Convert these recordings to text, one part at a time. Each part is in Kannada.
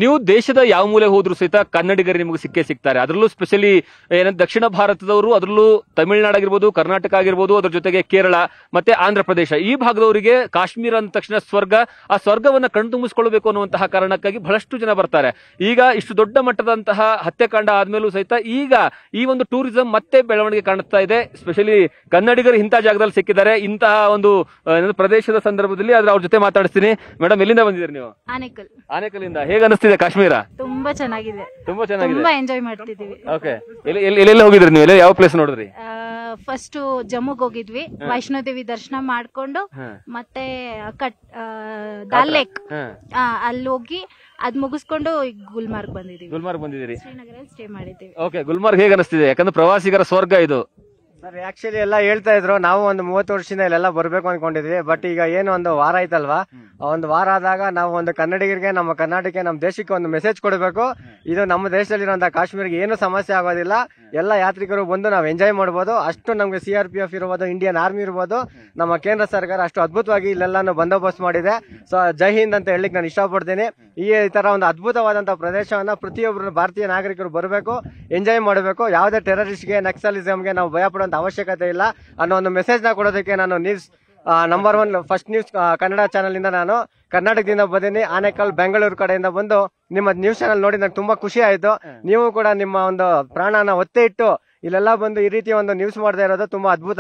ನೀವು ದೇಶದ ಯಾವ ಮೂಲೆ ಹೋದ್ರು ಸಹಿತ ಕನ್ನಡಿಗರು ನಿಮಗೆ ಸಿಕ್ಕೇ ಸಿಗ್ತಾರೆ. ಅದರಲ್ಲೂ ಸ್ಪೆಷಲಿ ಏನಂತ ದಕ್ಷಿಣ ಭಾರತದವರು, ಅದರಲ್ಲೂ ತಮಿಳುನಾಡು ಆಗಿರ್ಬೋದು, ಕರ್ನಾಟಕ ಆಗಿರ್ಬೋದು, ಅದ್ರ ಜೊತೆಗೆ ಕೇರಳ ಮತ್ತೆ ಆಂಧ್ರ ಪ್ರದೇಶ ಈ ಭಾಗದವರಿಗೆ ಕಾಶ್ಮೀರ ಅಂದ ತಕ್ಷಣ ಸ್ವರ್ಗ, ಆ ಸ್ವರ್ಗವನ್ನ ಕಣ್ತುಂಬಿಸಿಕೊಳ್ಳಬೇಕು ಅನ್ನುವಂತಹ ಕಾರಣಕ್ಕಾಗಿ ಬಹಳಷ್ಟು ಜನ ಬರ್ತಾರೆ. ಈಗ ಇಷ್ಟು ದೊಡ್ಡ ಮಟ್ಟದಂತಹ ಹತ್ಯಾಕಾಂಡ ಆದ್ಮೇಲೂ ಸಹಿತ ಈಗ ಈ ಒಂದು ಟೂರಿಸಂ ಮತ್ತೆ ಬೆಳವಣಿಗೆ ಕಾಣುತ್ತಾ ಇದೆ. ಸ್ಪೆಷಲಿ ಕನ್ನಡಿಗರು ಇಂತಹ ಜಾಗದಲ್ಲಿ ಸಿಕ್ಕಿದ್ದಾರೆ, ಇಂತಹ ಒಂದು ಪ್ರದೇಶದ ಸಂದರ್ಭದಲ್ಲಿ. ಆದ್ರೆ ಅವ್ರ ಜೊತೆ ಮಾತಾಡಿಸ್ತೀನಿ. ಮೇಡಮ್, ಎಲ್ಲಿಂದ ಬಂದಿದ್ದೀರಿ ನೀವು? ಆನೇಕಲ್ಲಿಂದ. ಹೇಗೆ ಅನಿಸ್ತಿದೆ ಕಾಶ್ಮೀರ? ತುಂಬಾ ಚೆನ್ನಾಗಿದೆ, ತುಂಬಾ ಚೆನ್ನಾಗಿದೆ, ತುಂಬಾ ಎಂಜಾಯ್ ಮಾಡ್ತಿದೀವಿ. ಓಕೆ, ಎಲ್ಲೆಲ್ಲ ಹೋಗಿದ್ರಿ ನೀವು? ಯಾವ ಪ್ಲೇಸ್ ನೋಡಿದ್ರಿ? ಫಸ್ಟ್ ಜಮ್ಮುಗ್ ಹೋಗಿದ್ವಿ, ವೈಷ್ಣೋದೇವಿ ದರ್ಶನ ಮಾಡ್ಕೊಂಡು ಮತ್ತೆ ದಾಲ್ ಲೇಕ್ ಅಲ್ಲಿ ಹೋಗಿ ಅದ್ ಮುಗಿಸ್ಕೊಂಡು ಗುಲ್ಮಾರ್ಗ್ ಬಂದಿದ್ದೀವಿ. ಶ್ರೀನಗರಲ್ಲಿ ಸ್ಟೇ ಮಾಡಿದ್ದೀವಿ. ಓಕೆ, ಗುಲ್ಮಾರ್ಗ್ ಹೇಗೆ ಅನಿಸ್ತಿದೆ? ಯಾಕಂದ್ರೆ ಪ್ರವಾಸಿಗರ ಸ್ವರ್ಗ ಇದು. ಸರ್, ಆಕ್ಚುಲಿ ಎಲ್ಲ ಹೇಳ್ತಾ ಇದ್ರು, ನಾವು ಒಂದು 30 ವರ್ಷದಿಂದ ಇಲ್ಲೆಲ್ಲ ಬರ್ಬೇಕು ಅನ್ಕೊಂಡಿದ್ವಿ. ಬಟ್ ಈಗ ಏನು ಒಂದು ವಾರ ಆಯ್ತಲ್ವಾ, ಒಂದು ವಾರ ಆದಾಗ ನಾವು ಒಂದು ಕನ್ನಡಿಗರಿಗೆ, ನಮ್ಮ ಕರ್ನಾಟಕ, ನಮ್ಮ ದೇಶಕ್ಕೆ ಒಂದು ಮೆಸೇಜ್ ಕೊಡಬೇಕು. ಇದು ನಮ್ಮ ದೇಶದಲ್ಲಿರುವಂತಹ ಕಾಶ್ಮೀರಿಗೆ ಏನು ಸಮಸ್ಯೆ ಆಗೋದಿಲ್ಲ, ಎಲ್ಲ ಯಾತ್ರಿಕರು ಬಂದು ನಾವು ಎಂಜಾಯ್ ಮಾಡಬಹುದು. ಅಷ್ಟು ನಮ್ಗೆ CRPF ಇರ್ಬೋದು, ಇಂಡಿಯನ್ ಆರ್ಮಿ ಇರ್ಬೋದು, ನಮ್ಮ ಕೇಂದ್ರ ಸರ್ಕಾರ ಅಷ್ಟು ಅದ್ಭುತವಾಗಿ ಇಲ್ಲೆಲ್ಲಾನು ಬಂದೋಬಸ್ತ್ ಮಾಡಿದೆ. ಸೊ ಜೈ ಹಿಂದ್ ಅಂತ ಹೇಳಲಿಕ್ಕೆ ನಾನು ಇಷ್ಟಪಡ್ತೀನಿ. ಈ ತರ ಒಂದು ಅದ್ಭುತವಾದಂತಹ ಪ್ರದೇಶವನ್ನ ಪ್ರತಿಯೊಬ್ಬರು ಭಾರತೀಯ ನಾಗರಿಕರು ಬರಬೇಕು, ಎಂಜಾಯ್ ಮಾಡಬೇಕು. ಯಾವುದೇ ಟೆರರಿಸ್ಟ್ಗೆ, ನಕ್ಸಲಿಸಂಗೆ ನಾವು ಭಯ ಪಡುವಂತ ಅವಶ್ಯಕತೆ ಇಲ್ಲ ಅನ್ನೋ ಒಂದು ಮೆಸೇಜ್ ನ ಕೊಡೋದಕ್ಕೆ ನಾನು news number 1 first news Kannada channel ಇಂದ ನಾನು ಕರ್ನಾಟಕದಿಂದ ಬಂದೀನಿ. ಆನೇಕಲ್ ಬೆಂಗಳೂರು ಕಡೆಯಿಂದ ಬಂದು ನಿಮ್ಮ ನ್ಯೂಸ್ ಚಾನಲ್ ನೋಡಿ ನಂಗೆ ತುಂಬಾ ಖುಷಿ ಆಯ್ತು. ನೀವು ಕೂಡ ನಿಮ್ಮ ಒಂದು ಪ್ರಾಣನ ಒತ್ತೆ ಇಟ್ಟು ಇಲ್ಲೆಲ್ಲ ಬಂದು ಈ ರೀತಿ ಒಂದು ನ್ಯೂಸ್ ಮಾಡ್ತಾ ಇರೋದು ತುಂಬಾ ಅದ್ಭುತ.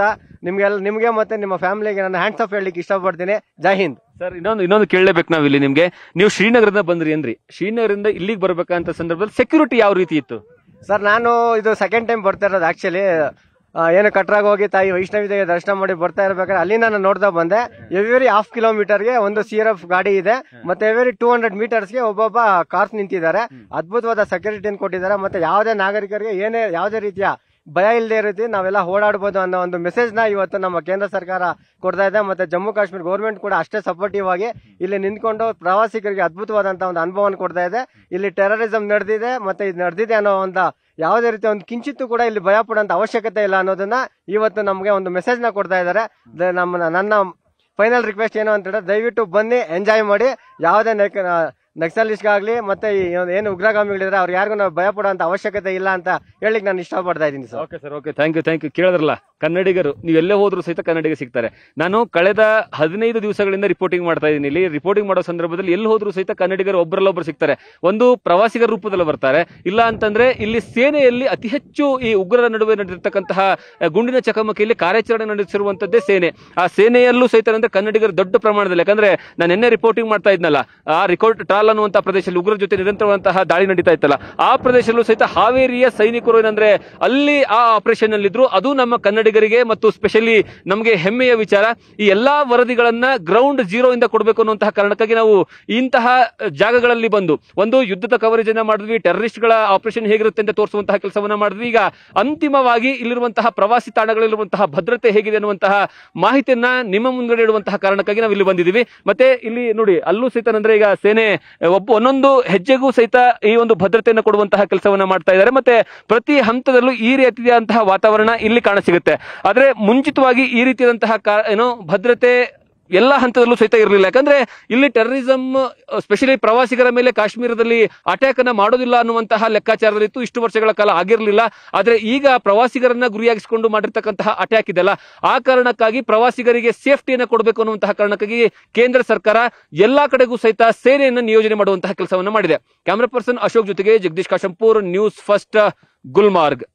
ನಿಮ್ಗೆ ಮತ್ತೆ ನಿಮ್ಮ ಫ್ಯಾಮಿಲಿಗೆ ನಾನು ಹ್ಯಾಂಡ್ಸ್ ಆಫ್ ಹೇಳಲಿಕ್ಕೆ ಇಷ್ಟಪಡ್ತೀನಿ. ಜೈ ಹಿಂದ್. ಸರ್, ಇನ್ನೊಂದು ಕೇಳಲೇಬೇಕು ನಾವು ಇಲ್ಲಿ ನಿಮ್ಗೆ. ನೀವು ಶ್ರೀನಗರದಿಂದ ಬಂದ್ರಿ ಅಂದ್ರಿ, ಶ್ರೀನಗರದಿಂದ ಇಲ್ಲಿಗೆ ಬರ್ಬೇಕಂತ ಸಂದರ್ಭದಲ್ಲಿ ಸೆಕ್ಯೂರಿಟಿ ಯಾವ ರೀತಿ ಇತ್ತು? ಸರ್, ನಾನು ಇದು ಸೆಕೆಂಡ್ ಟೈಮ್ ಬರ್ತಾ ಇರೋದು. ಆಕ್ಚುಲಿ ಏನು ಕಟ್ರಾಗ ಹೋಗಿ ತಾಯಿ ವೈಷ್ಣವಿ ದೇವಿ ದರ್ಶನ ಮಾಡಿ ಬರ್ತಾ ಇರ್ಬೇಕಾದ್ರೆ ಅಲ್ಲಿಂದ ನಾನು ನೋಡ್ತಾ ಬಂದೆ. ಎವ್ರಿ 1/2 ಕಿಲೋಮೀಟರ್ಗೆ ಒಂದು CRF ಗಾಡಿ ಇದೆ, ಮತ್ತೆ ಎವ್ರಿ 200 ಮೀಟರ್ಸ್ಗೆ ಒಬ್ಬೊಬ್ಬ ಕಾರ್ಸ್ ನಿಂತಿದ್ದಾರೆ. ಅದ್ಭುತವಾದ ಸೆಕ್ಯೂರಿಟಿಯನ್ನು ಕೊಟ್ಟಿದ್ದಾರೆ. ಮತ್ತೆ ಯಾವುದೇ ನಾಗರಿಕರಿಗೆ ಯಾವುದೇ ರೀತಿಯ ಭಯ ಇಲ್ಲದೆ ರೀತಿ ನಾವೆಲ್ಲ ಓಡಾಡಬಹುದು ಅನ್ನೋ ಒಂದು ಮೆಸೇಜ್ ನ ಇವತ್ತು ನಮ್ಮ ಕೇಂದ್ರ ಸರ್ಕಾರ ಕೊಡ್ತಾ ಇದೆ. ಮತ್ತೆ ಜಮ್ಮು ಕಾಶ್ಮೀರ ಗೌರ್ಮೆಂಟ್ ಕೂಡ ಅಷ್ಟೇ ಸಪೋರ್ಟಿವ್ ಆಗಿ ಇಲ್ಲಿ ನಿಂತ್ಕೊಂಡು ಪ್ರವಾಸಿಗರಿಗೆ ಅದ್ಭುತವಾದಂತಹ ಒಂದು ಅನುಭವವನ್ನು ಕೊಡ್ತಾ ಇದೆ. ಇಲ್ಲಿ ಟೆರರಿಸಂ ನಡೆದಿದೆ, ಮತ್ತೆ ಇದು ನಡೆದಿದೆ ಅನ್ನೋ ಒಂದು ಯಾವುದೇ ರೀತಿ ಒಂದು ಕಿಂಚಿತ್ತು ಕೂಡ ಇಲ್ಲಿ ಭಯ ಪಡುವಂತ ಅವಶ್ಯಕತೆ ಇಲ್ಲ ಅನ್ನೋದನ್ನ ಇವತ್ತು ನಮಗೆ ಒಂದು ಮೆಸೇಜ್ ನ ಕೊಡ್ತಾ ಇದ್ದಾರೆ. ನನ್ನ ಫೈನಲ್ ರಿಕ್ವೆಸ್ಟ್ ಏನು ಅಂತ ಹೇಳಿದ್ರೆ, ದಯವಿಟ್ಟು ಬನ್ನಿ, ಎಂಜಾಯ್ ಮಾಡಿ. ಯಾವುದೇ ನಕ್ಸಲಿಸ್ಟ್ಗಾಗ್ಲಿ ಮತ್ತೆ ಏನು ಉಗ್ರಗಾಮಿಗಳಿದ್ರೆ ಅವ್ರು ಯಾರಿಗೂ ನಾವು ಭಯ ಪಡುವಂತ ಅವಶ್ಯಕತೆ ಇಲ್ಲ ಅಂತ ಹೇಳಿಕ್ ನಾನು ಇಷ್ಟಪಡ್ತಾ ಇದ್ದೀನಿ sir. Okay sir, okay, thank you. ಕೇಳಿದ್ರಲ್ಲ, ಕನ್ನಡಿಗರು ನೀವೆಲ್ಲೇ ಹೋದ್ರು ಸಹಿತ ಕನ್ನಡಿಗ ಸಿಗ್ತಾರೆ. ನಾನು ಕಳೆದ 15 ದಿವಸಗಳಿಂದ ರಿಪೋರ್ಟಿಂಗ್ ಮಾಡ್ತಾ ಇದ್ದೀನಿ. ಇಲ್ಲಿ ರಿಪೋರ್ಟಿಂಗ್ ಮಾಡೋ ಸಂದರ್ಭದಲ್ಲಿ ಎಲ್ಲಿ ಹೋದ್ರು ಸಹಿತ ಕನ್ನಡಿಗರು ಒಬ್ಬರಲ್ಲೊಬ್ಬರು ಸಿಗ್ತಾರೆ. ಒಂದು ಪ್ರವಾಸಿಗರ ರೂಪದಲ್ಲಿ ಬರ್ತಾರೆ, ಇಲ್ಲ ಅಂತಂದ್ರೆ ಇಲ್ಲಿ ಸೇನೆಯಲ್ಲಿ ಅತಿ ಹೆಚ್ಚು ಈ ಉಗ್ರರ ನಡುವೆ ನಡೆದಿರ್ತಕ್ಕಂತಹ ಗುಂಡಿನ ಚಕಮಕಿಯಲ್ಲಿ ಕಾರ್ಯಾಚರಣೆ ನಡೆಸಿರುವಂತದ್ದೇ ಸೇನೆ. ಆ ಸೇನೆಯಲ್ಲೂ ಸಹಿತ ಅಂದ್ರೆ ಕನ್ನಡಿಗರು ದೊಡ್ಡ ಪ್ರಮಾಣದಲ್ಲಿ. ಯಾಕಂದ್ರೆ ನಾನು ನಿನ್ನೆ ರಿಪೋರ್ಟಿಂಗ್ ಮಾಡ್ತಾ ಇದ್ನಲ್ಲ, ಆ ಟಾಲ್ ಅನ್ನುವಂತಹ ಪ್ರದೇಶದಲ್ಲಿ ಉಗ್ರರ ಜೊತೆ ನಿರಂತರವಂತಹ ದಾಳಿ ನಡೀತಾ ಇತ್ತಲ್ಲ, ಆ ಪ್ರದೇಶದಲ್ಲೂ ಸಹಿತ ಹಾವೇರಿಯ ಸೈನಿಕರು ಏನಂದ್ರೆ ಅಲ್ಲಿ ಆ ಆಪರೇಷನ್ ಅಲ್ಲಿ ಇದ್ರು. ಅದು ನಮ್ಮ ಕನ್ನಡಿಗರಿಗೆ ಮತ್ತು ಸ್ಪೆಷಲಿ ನಮಗೆ ಹೆಮ್ಮೆಯ ವಿಚಾರ. ಈ ಎಲ್ಲಾ ವರದಿಗಳನ್ನ ಗ್ರೌಂಡ್ ಜೀರೋ ಇಂದ ಕೊಡಬೇಕು ಅನ್ನುವಂತಹ ಕಾರಣಕ್ಕಾಗಿ ನಾವು ಇಂತಹ ಜಾಗಗಳಲ್ಲಿ ಬಂದು ಒಂದು ಯುದ್ಧದ ಕವರೇಜ್ ಅನ್ನ ಮಾಡಿದ್ವಿ, ಟೆರರಿಸ್ಟ್ ಗಳ ಆಪರೇಷನ್ ಹೇಗಿರುತ್ತೆ ಅಂತ ತೋರಿಸುವಂತಹ ಕೆಲಸವನ್ನ ಮಾಡಿದ್ವಿ. ಈಗ ಅಂತಿಮವಾಗಿ ಇಲ್ಲಿರುವಂತಹ ಪ್ರವಾಸಿ ತಾಣಗಳಲ್ಲಿರುವಂತಹ ಭದ್ರತೆ ಹೇಗಿದೆ ಅನ್ನುವಂತಹ ಮಾಹಿತಿಯನ್ನ ನಿಮ್ಮ ಮುಂದೆ ಇಡುವಂತಹ ಕಾರಣಕ್ಕಾಗಿ ನಾವು ಇಲ್ಲಿ ಬಂದಿದ್ದೀವಿ. ಮತ್ತೆ ಇಲ್ಲಿ ನೋಡಿ, ಅಲ್ಲೂ ಸಹಿತ ಅಂದ್ರೆ ಈಗ ಸೇನೆ ಒಂದೊಂದು ಹೆಜ್ಜೆಗೂ ಸಹಿತ ಈ ಒಂದು ಭದ್ರತೆಯನ್ನು ಕೊಡುವಂತಹ ಕೆಲಸವನ್ನ ಮಾಡ್ತಾ ಇದ್ದಾರೆ. ಮತ್ತೆ ಪ್ರತಿ ಹಂತದಲ್ಲೂ ಈ ರೀತಿಯಾದಂತಹ ವಾತಾವರಣ ಇಲ್ಲಿ ಕಾಣಸಿಗುತ್ತೆ. ಆದ್ರೆ ಮುಂಚಿತವಾಗಿ ಈ ರೀತಿಯಾದಂತಹ ಭದ್ರತೆ ಎಲ್ಲಾ ಹಂತದಲ್ಲೂ ಸಹಿತ ಇರಲಿಲ್ಲ. ಯಾಕಂದ್ರೆ ಇಲ್ಲಿ ಟೆರರಿಸಂ ಸ್ಪೆಷಲಿ ಪ್ರವಾಸಿಗರ ಮೇಲೆ ಕಾಶ್ಮೀರದಲ್ಲಿ ಅಟ್ಯಾಕ್ ಅನ್ನ ಮಾಡೋದಿಲ್ಲ ಅನ್ನುವಂತಹ ಲೆಕ್ಕಾಚಾರದಲ್ಲಿ ಇತ್ತು. ಇಷ್ಟು ವರ್ಷಗಳ ಕಾಲ ಆಗಿರಲಿಲ್ಲ. ಆದ್ರೆ ಈಗ ಪ್ರವಾಸಿಗರನ್ನ ಗುರಿಯಾಗಿಸಿಕೊಂಡು ಮಾಡಿರ್ತಕ್ಕಂತಹ ಅಟ್ಯಾಕ್ ಇದೆಲ್ಲ, ಆ ಕಾರಣಕ್ಕಾಗಿ ಪ್ರವಾಸಿಗರಿಗೆ ಸೇಫ್ಟಿಯನ್ನು ಕೊಡಬೇಕು ಅನ್ನುವಂತಹ ಕಾರಣಕ್ಕಾಗಿ ಕೇಂದ್ರ ಸರ್ಕಾರ ಎಲ್ಲಾ ಕಡೆಗೂ ಸಹಿತ ಸೇನೆಯನ್ನು ನಿಯೋಜನೆ ಮಾಡುವಂತಹ ಕೆಲಸವನ್ನ ಮಾಡಿದೆ. ಕ್ಯಾಮರಾ ಪರ್ಸನ್ ಅಶೋಕ್ ಜೊತೆಗೆ Jagadish Kashempur, news first, Gulmarg.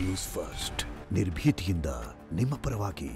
News first, ನಿರ್ಭೀತಿಯಿಂದ ನಿಮ್ಮ ಪರವಾಗಿ.